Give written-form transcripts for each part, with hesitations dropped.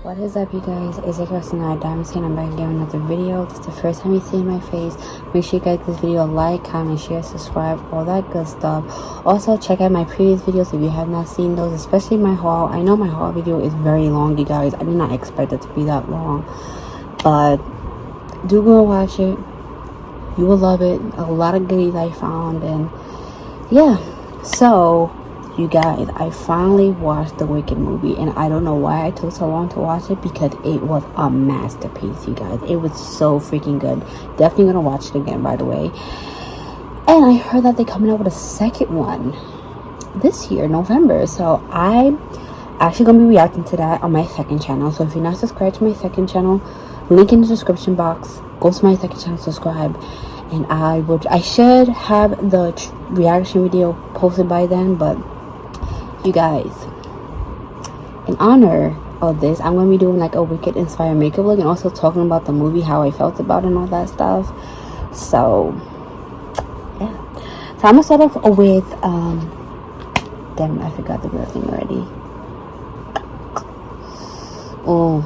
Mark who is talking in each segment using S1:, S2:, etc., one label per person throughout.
S1: What is up, you guys? It's your person Diamond and I'm back again with another video. If it's the first time you see my face, make sure you guys give this video a like, comment, share, subscribe, all that good stuff. Also check out my previous videos if you have not seen those, especially my haul. I know my haul video is very long, you guys. I did not expect it to be that long, but do go and watch it. You will love it. A lot of goodies I found, and yeah. So you guys, I finally watched the Wicked movie, and I don't know why I took so long to watch it, because it was a masterpiece, you guys. It was so freaking good. Definitely gonna watch it again, by the way. And I heard that they're coming out with a second one this year, November. So I'm actually gonna be reacting to that on my second channel. So if you're not subscribed to my second channel, link in the description box. Go to my second channel, subscribe, and I should have the reaction video posted by then. But you guys, in honor of this, I'm gonna be doing like a Wicked inspired makeup look, and also talking about the movie, how I felt about it and all that stuff. So yeah, so I'm gonna start off with damn, I forgot the girl's name already. Oh,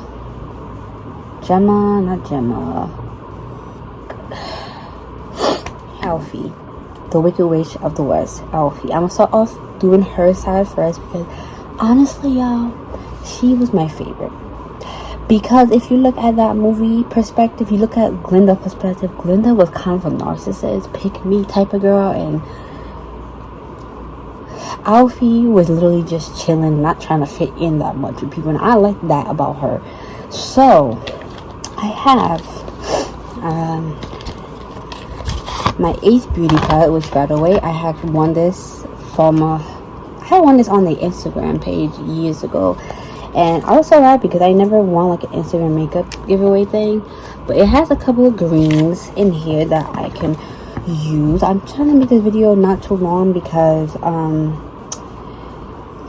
S1: Alfie, the Wicked Witch of the West, Alfie. I'm gonna start off doing her side first, because honestly, y'all, she was my favorite. Because if you look at that movie perspective, you look at Glinda's perspective, Glinda was kind of a narcissist, pick me type of girl, and Alfie was literally just chilling, not trying to fit in that much with people, and I like that about her. So I have my Ace Beauty palette, which, by the way, I had won this from I won this on the Instagram page years ago, and I was so happy because I never won like an Instagram makeup giveaway thing. But it has a couple of greens in here that I can use. I'm trying to make this video not too long because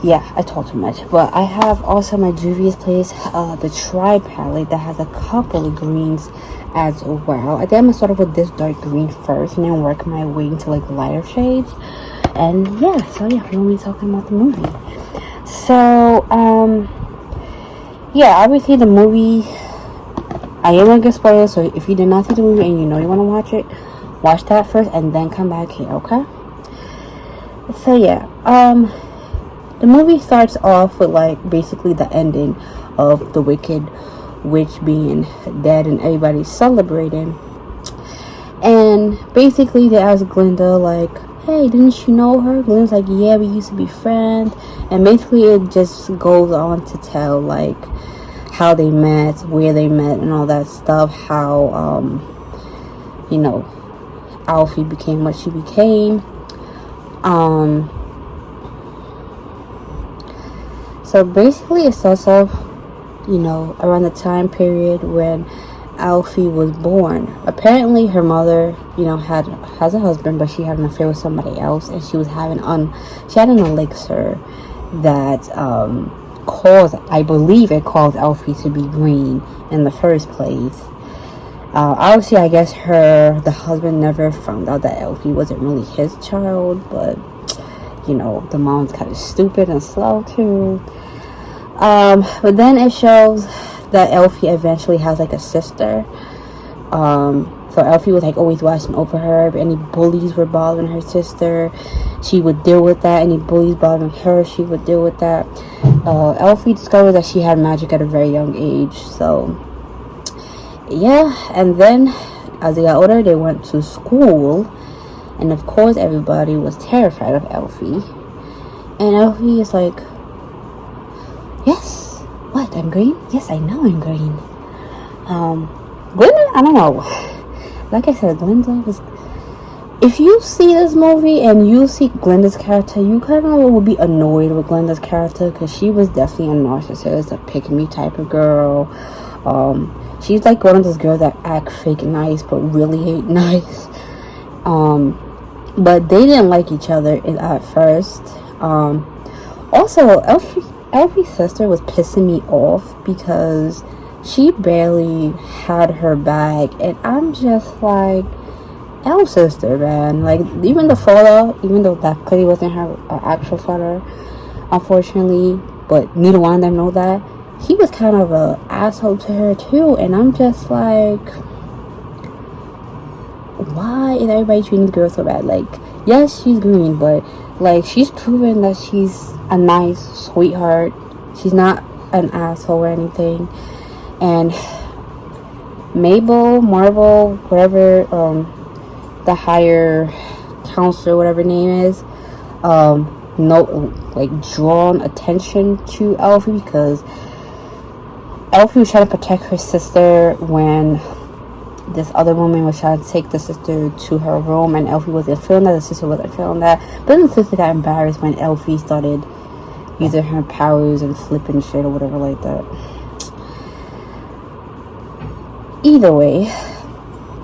S1: yeah, I talk too much. But I have also my Juvia's Place the Tri palette that has a couple of greens as well. I think I'm gonna start off with this dark green first, and then work my way into like lighter shades. And yeah, so yeah, we're gonna be talking about the movie. So yeah, obviously the movie, I am gonna get spoiled, so if you did not see the movie and you know you want to watch it, watch that first and then come back here, okay? So yeah, the movie starts off with like basically the ending of the Wicked Witch being dead and everybody celebrating. And basically they ask Glinda like, hey, didn't you know her? Glinda's like, yeah, we used to be friends. And basically it just goes on to tell like how they met, where they met, and all that stuff. How you know, Alfie became what she became. So basically it starts off, you know, around the time period when Alfie was born. Apparently her mother, you know, has a husband, but she had an affair with somebody else, and she was having she had an elixir that I believe it caused Alfie to be green in the first place. Obviously, I guess the husband never found out that Alfie wasn't really his child, but you know, the mom's kind of stupid and slow too. But then it shows that Alfie eventually has like a sister. So Alfie was like always watching over her. If any bullies were bothering her sister, she would deal with that. Any bullies bothering her, she would deal with that. Alfie discovered that she had magic at a very young age. So yeah, and then as they got older, they went to school, and of course everybody was terrified of Alfie. And Alfie is like, yes, what, I'm green? Yes, I know I'm green. Glinda, I don't know. Like I said, Glinda was... If you see this movie and you see Glinda's character, you kind of will be annoyed with Glinda's character, because she was definitely a narcissist, a pick-me type of girl. She's like one of those girls that act fake nice, but really ain't nice. But they didn't like each other at first. Also, Alfie's sister was pissing me off because she barely had her bag, and I'm just like, Elle's sister, man. Like, even the photo, even though that clearly wasn't her actual photo, unfortunately, but neither one of them know that, he was kind of a asshole to her too, and I'm just like, why is everybody treating the girl so bad? Like, yes, she's green, but like, she's proven that she's a nice sweetheart. She's not an asshole or anything. And Marvel, whatever, the higher counselor, whatever her name is, drawn attention to Elfie, because Elfie was trying to protect her sister when this other woman was trying to take the sister to her room, and Elfie wasn't feeling that, the sister wasn't feeling that. But then the sister got embarrassed when Elfie started using her powers and flipping shit or whatever like that. Either way,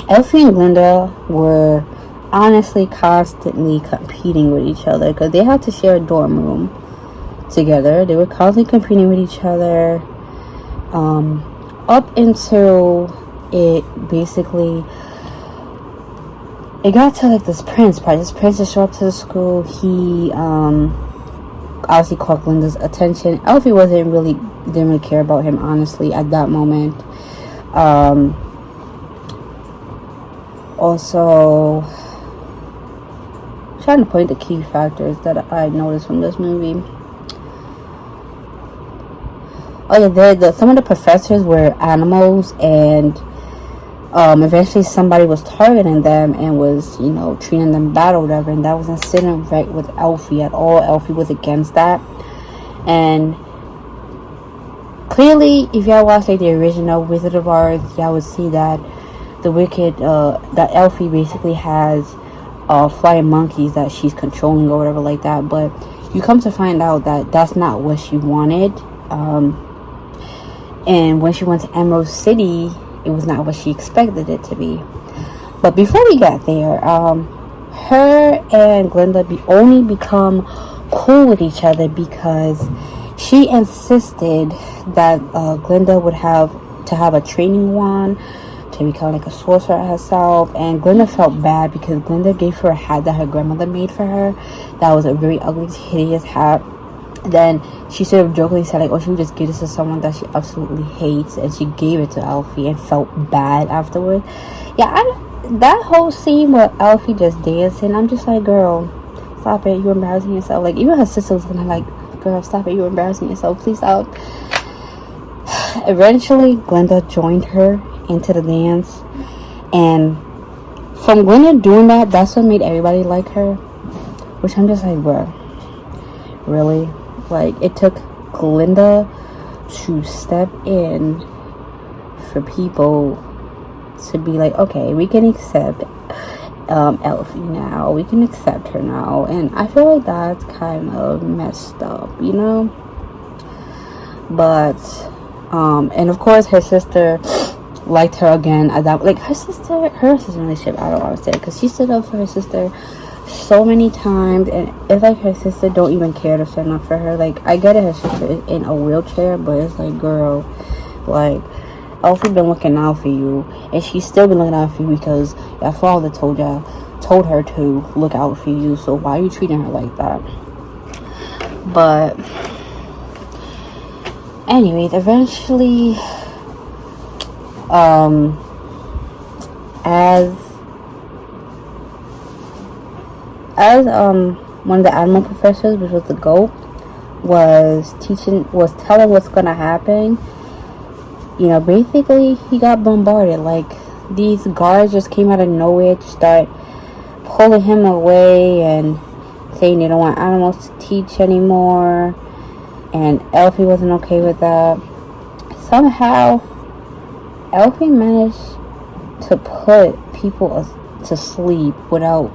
S1: Elfie and Glinda were honestly constantly competing with each other, because they had to share a dorm room together. They were constantly competing with each other, up until it got to like this prince part. This prince to show up to the school. He obviously caught Glinda's attention. Elfie didn't really care about him, honestly, at that moment. Also, I'm trying to point the key factors that I noticed from this movie. Oh yeah, some of the professors were animals, and eventually somebody was targeting them and was, treating them bad or whatever, and that wasn't sitting right with Elfie at all. Elfie was against that. And clearly, if y'all watch like the original Wizard of Oz, y'all would see that that Elfie basically has flying monkeys that she's controlling or whatever like that. But you come to find out that that's not what she wanted. And when she went to Emerald City, it was not what she expected it to be. But before we got there, her and Glinda only become cool with each other because she insisted that Glinda would have to have a training wand to become like a sorcerer herself. And Glinda felt bad because Glinda gave her a hat that her grandmother made for her. That was a very ugly, hideous hat. Then she sort of jokingly said, like, oh, she would just give this to someone that she absolutely hates, and she gave it to Elfie and felt bad afterward. Yeah, that whole scene with Elfie just dancing, I'm just like, girl, stop it, you're embarrassing yourself. Like, even her sister was gonna like, girl, stop it, you're embarrassing yourself, please stop. Eventually, Glinda joined her into the dance, and from Glinda doing that, that's what made everybody like her, which I'm just like, bro, really? Like, it took Glinda to step in for people to be like, okay, we can accept Elfie now, we can accept her now. And I feel like that's kind of messed up, but and of course her sister liked her again at that, like, her sister relationship, I don't want to say, because she stood up for her sister so many times, and it's like her sister don't even care to stand up for her. Like, I get it, her sister is in a wheelchair, but it's like, girl, like, Elfie been looking out for you, and she's still been looking out for you because your father told her to look out for you, so why are you treating her like that? But anyways, eventually, as one of the animal professors, which was the goat, was telling what's gonna happen, basically he got bombarded. Like, these guards just came out of nowhere to start pulling him away and saying they don't want animals to teach anymore, and Elfie wasn't okay with that. Somehow Elfie managed to put people to sleep without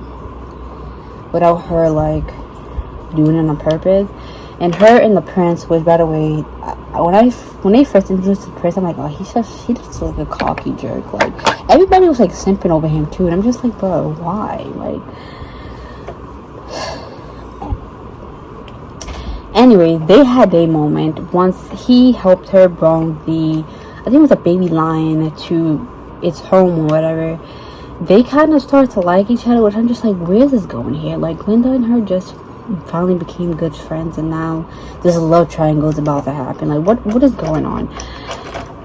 S1: her, like, doing it on purpose. And her and the prince, which, by the way, when they first introduced the prince, I'm like, oh, he just like a cocky jerk. Like, everybody was like simping over him too, and I'm just like, bro, why? Like, anyway, they had their moment once he helped her bring I think it was a baby lion to its home or whatever. They kind of started to like each other, which I'm just like, where's this going here? Like, Glinda and her just finally became good friends, and now this love triangle is about to happen. Like, what is going on?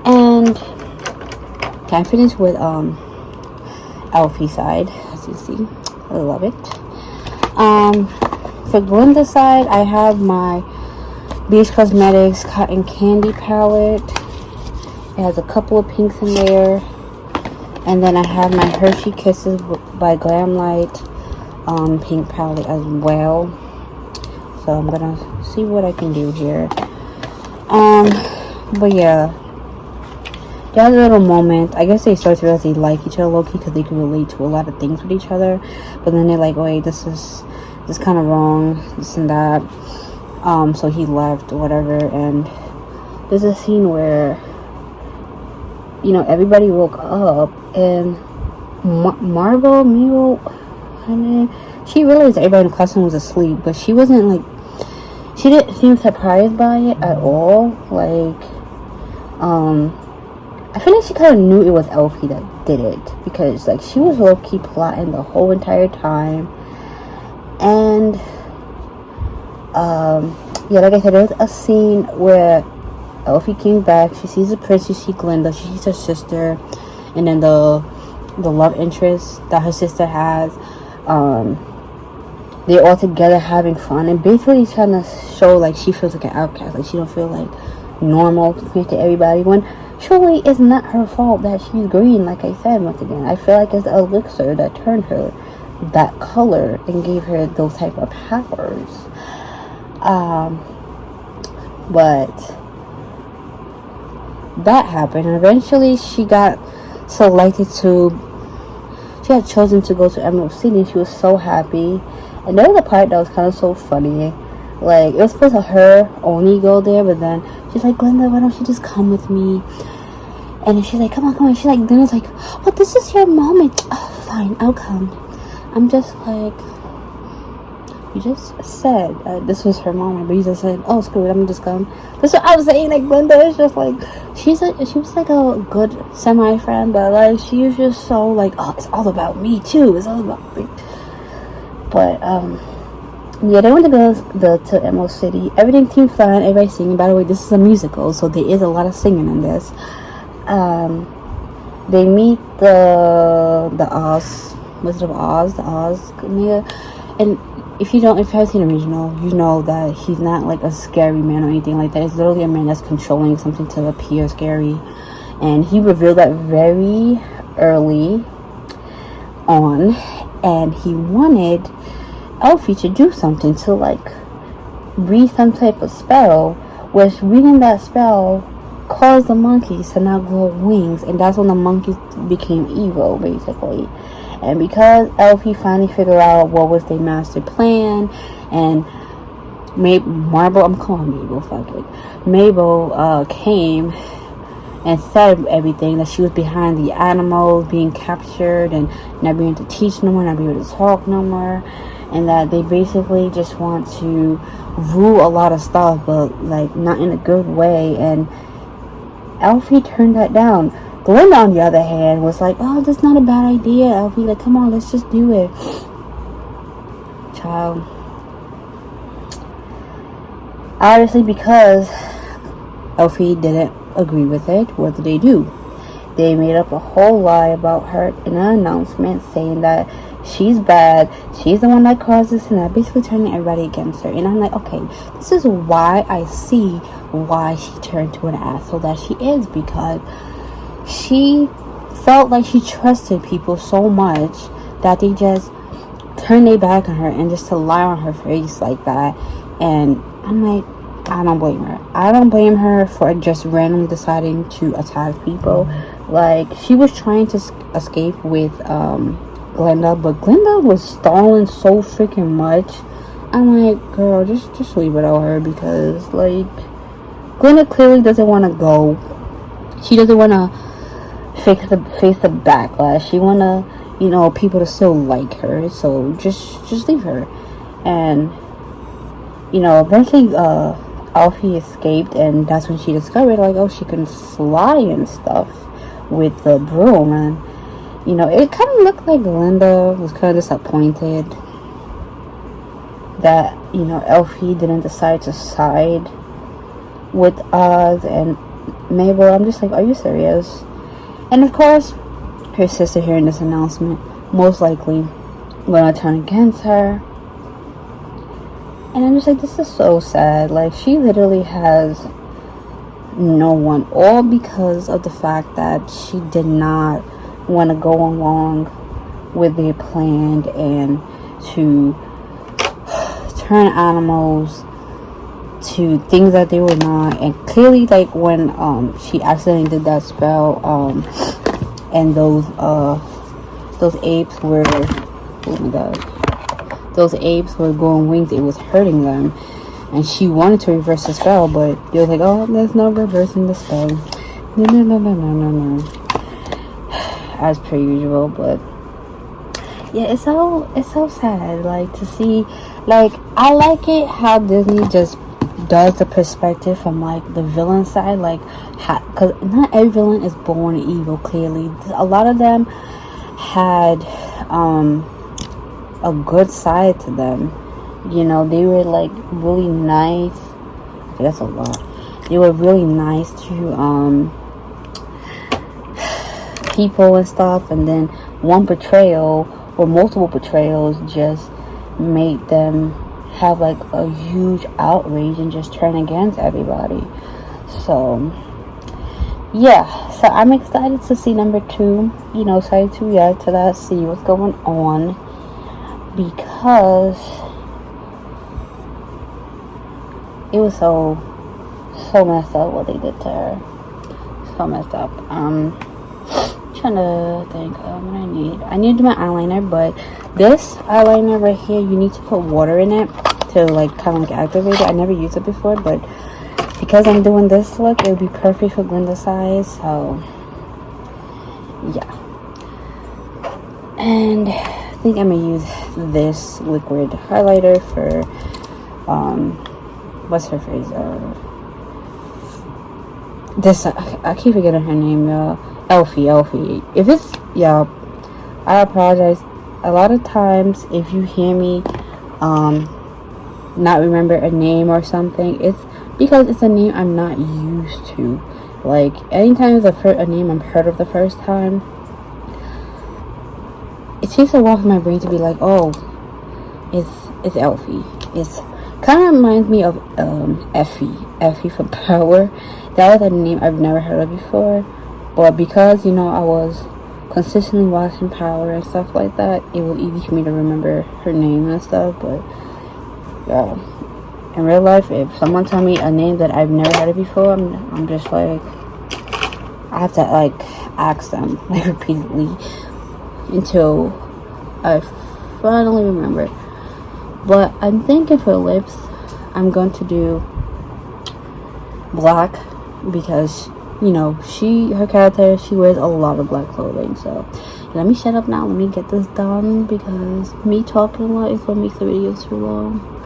S1: And can I finish with Alfie side? As you see, I love it. For Glinda side, I have my Beach Cosmetics Cotton Candy palette. It has a couple of pinks in there. And then I have my Hershey Kisses by Glamlight pink palette as well. So I'm gonna see what I can do here. But yeah, they had a little moment. I guess they started to realize they like each other low-key because they can relate to a lot of things with each other. But then they're like, wait, this is kind of wrong, this and that. So he left or whatever. And there's a scene where, you know, everybody woke up and Mabel, she realized everybody in the classroom was asleep, but she wasn't like, she didn't seem surprised by it at all. Like, I feel like she kind of knew it was Elfie that did it, because like she was low-key plotting the whole entire time. And yeah, like I said, there's a scene where Elfie came back. She sees the prince, she sees Glinda, she sees her sister, and then the love interest that her sister has. They're all together having fun, and basically trying to show like she feels like an outcast, like she don't feel like normal compared to everybody, when surely it's not her fault that she's green. Like I said, once again, I feel like it's the elixir that turned her that color and gave her those type of powers. But that happened, and eventually she got selected to, she had chosen to go to Emerald City, and she was so happy. And there was a part that was kind of so funny. Like, it was supposed to her only go there, but then she's like, Glinda, why don't you just come with me? And then she's like, come on. She's like, Glinda's like, well, this is your moment. Oh, fine, I'll come. I'm just like, you just said this was her moment, but you just said, oh, screw it, I'm just come. That's what I was saying. Like, Glinda is just like, she was like a good semi-friend, but like she was just so like, oh, it's all about me too. It's all about me. But yeah, they went to go to Emerald City. Everything seemed fun. Everybody's singing. By the way, this is a musical, so there is a lot of singing in this. They meet the Oz, Wizard of Oz, the Oz nigga. And if you haven't seen the original, you know that he's not like a scary man or anything like that. It's literally a man that's controlling something to appear scary. And he revealed that very early on, and he wanted Elfie to do something, to like read some type of spell, which reading that spell caused the monkeys to now grow wings, and that's when the monkeys became evil, basically. And because Elfie finally figured out what was their master plan, and Mabel came and said everything, that she was behind the animals being captured and not being able to teach no more, not being able to talk no more, and that they basically just want to rule a lot of stuff, but like not in a good way. And Elfie turned that down. Glinda, on the other hand, was like, oh, that's not a bad idea, Elfie. Like, come on, let's just do it. Child. Obviously, because Elfie didn't agree with it, what did they do? They made up a whole lie about her in an announcement, saying that she's bad, she's the one that caused this and that, basically turning everybody against her. And I'm like, okay, this is why I see why she turned to an asshole that she is, because she felt like she trusted people so much that they just turned their back on her, and just to lie on her face like that. And I'm like, I don't blame her. I don't blame her for just randomly deciding to attack people. Like, she was trying to escape with Glinda, but Glinda was stalling so freaking much. I'm like, girl, just leave without her, because like Glinda clearly doesn't want to go. She doesn't want to face the backlash. She want to, you know, people to still like her. So just leave her. And you know, eventually Alfie escaped, and that's when she discovered like, oh, she can fly and stuff with the broom. And you know, it kind of looked like Glinda was kind of disappointed that you know, Elfie didn't decide to side with Oz and Mabel. I'm just like, are you serious? And of course, her sister hearing this announcement most likely gonna turn against her. And I'm just like, this is so sad. Like, she literally has no one, all because of the fact that she did not want to go along with their plan and to turn animals to things that they were not. And clearly, like, when she accidentally did that spell, and those apes were, oh my god, those apes were growing wings, it was hurting them, and she wanted to reverse the spell, but they was like, oh, there's no reversing the spell. No, as per usual. But yeah, it's so sad, like, to see. Like, I like it how Disney just does the perspective from, like, the villain side, like, because not every villain is born evil. Clearly, a lot of them had a good side to them. You know, they were, like, really nice. Okay, that's a lot. They were really nice to people and stuff, and then one betrayal or multiple betrayals just made them have, like, a huge outrage and just turn against everybody. So yeah, so I'm excited to see number 2, you know, excited to react to that, see what's going on, because it was so messed up what they did to her. So messed up. Trying to think what I need to do my eyeliner, but this eyeliner right here, you need to put water in it to, like, kind of, like, activate it. I never used it before, but because I'm doing this look, it would be perfect for Glinda's size. So yeah, and I think I'm gonna use this liquid highlighter for what's her face, this, I keep forgetting her name, y'all. Elfie. If it's, y'all, I apologize. A lot of times, if you hear me not remember a name or something, it's because it's a name I'm not used to. Like, anytime it's a name I'm heard of the first time, it takes a while for my brain to be like, oh, it's Elfie. It's kind of reminds me of Effie from Power. That was a name I've never heard of before, but because, you know, I was consistently watching Power and stuff like that, it was easy for me to remember her name and stuff. But yeah, in real life, if someone tell me a name that I've never heard of before, I'm just like, I have to, like, ask them, like, repeatedly until I finally remember. But I'm thinking for lips, I'm going to do black, because, you know, her character, she wears a lot of black clothing. So let me shut up now. Let me get this done, because me talking a lot is what makes the video too long.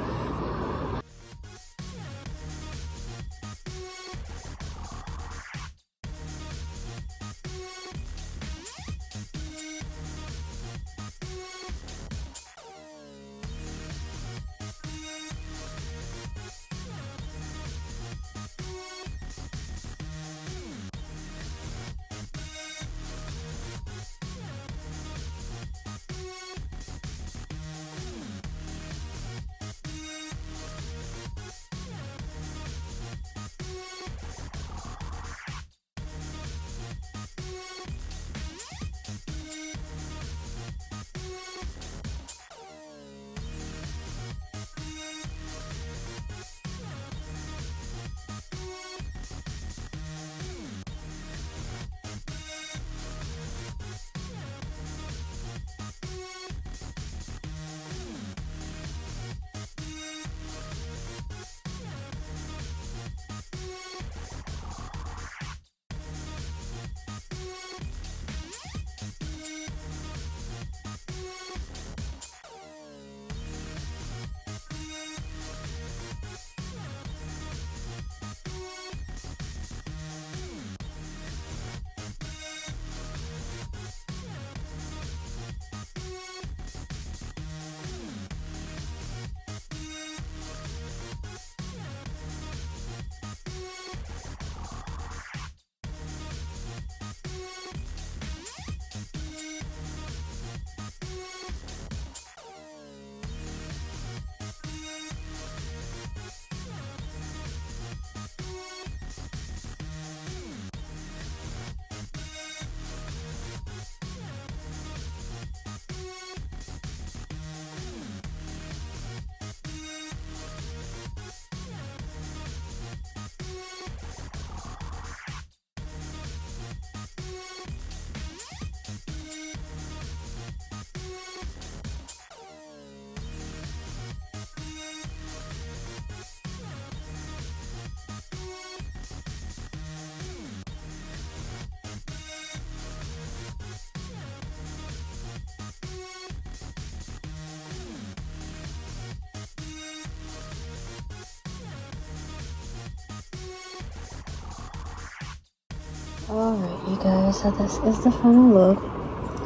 S1: Alright, you guys, so this is the final look.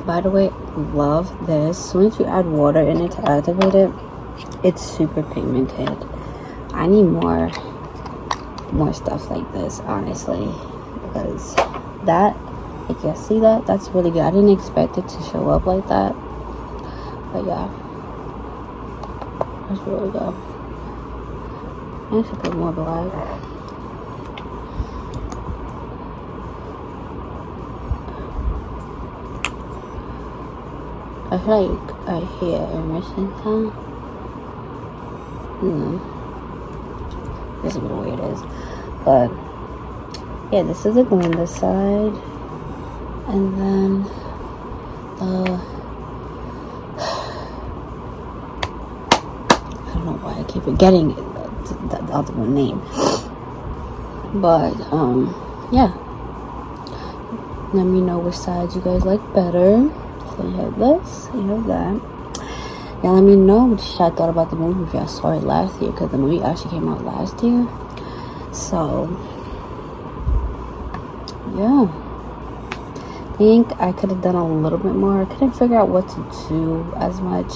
S1: By the way, love this. As soon as you add water in it to activate it, it's super pigmented. I need more stuff like this, honestly, because that, like, you see that? That's really good. I didn't expect it to show up like that, but yeah, that's really good. I should put more black. I feel like I hear a missing sound. This is what weird is, but yeah, this is it on this side, and then I don't know why I keep forgetting the other one name, but yeah, let me know which sides you guys like better. So you have this, you have that. Now let me know what y'all thought about the movie, if y'all saw it last year, because the movie actually came out last year. So yeah, I think I could have done a little bit more. I couldn't figure out what to do as much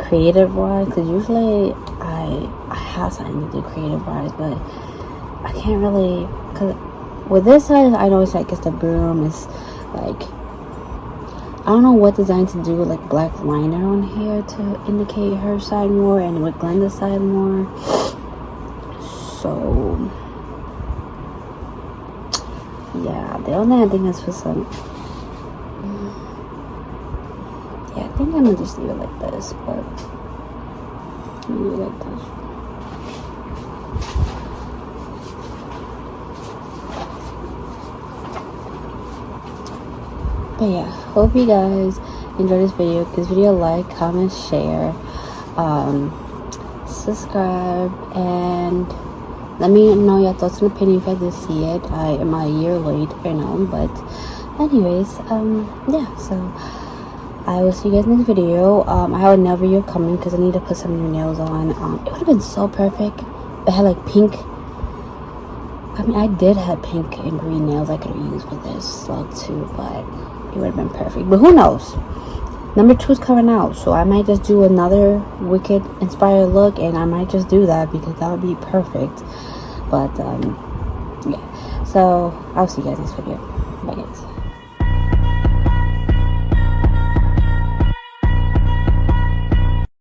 S1: creative wise, because usually I have something to do creative wise, but I can't really, because with this side I know it's like, it's the broom, it's like, I don't know what design to do with like black liner on here to indicate her side more and with Glenda's side more. So yeah, the only thing I think is for some, yeah, I think I'm gonna just leave it like this, but leave it like this. But yeah, hope you guys enjoyed this video. Give this video a like, comment, share, subscribe, and let me know your thoughts and opinions if I did see it. I am a year late right now, but anyways, yeah, so I will see you guys in this video. I have another video coming because I need to put some new nails on. It would have been so perfect. It had like pink. I mean, I did have pink and green nails I could have used for this slug too, but it would have been perfect. But who knows? Number 2 is coming out, so I might just do another Wicked inspired look, and I might just do that because that would be perfect. But yeah, so I'll see you guys in this video. Bye guys.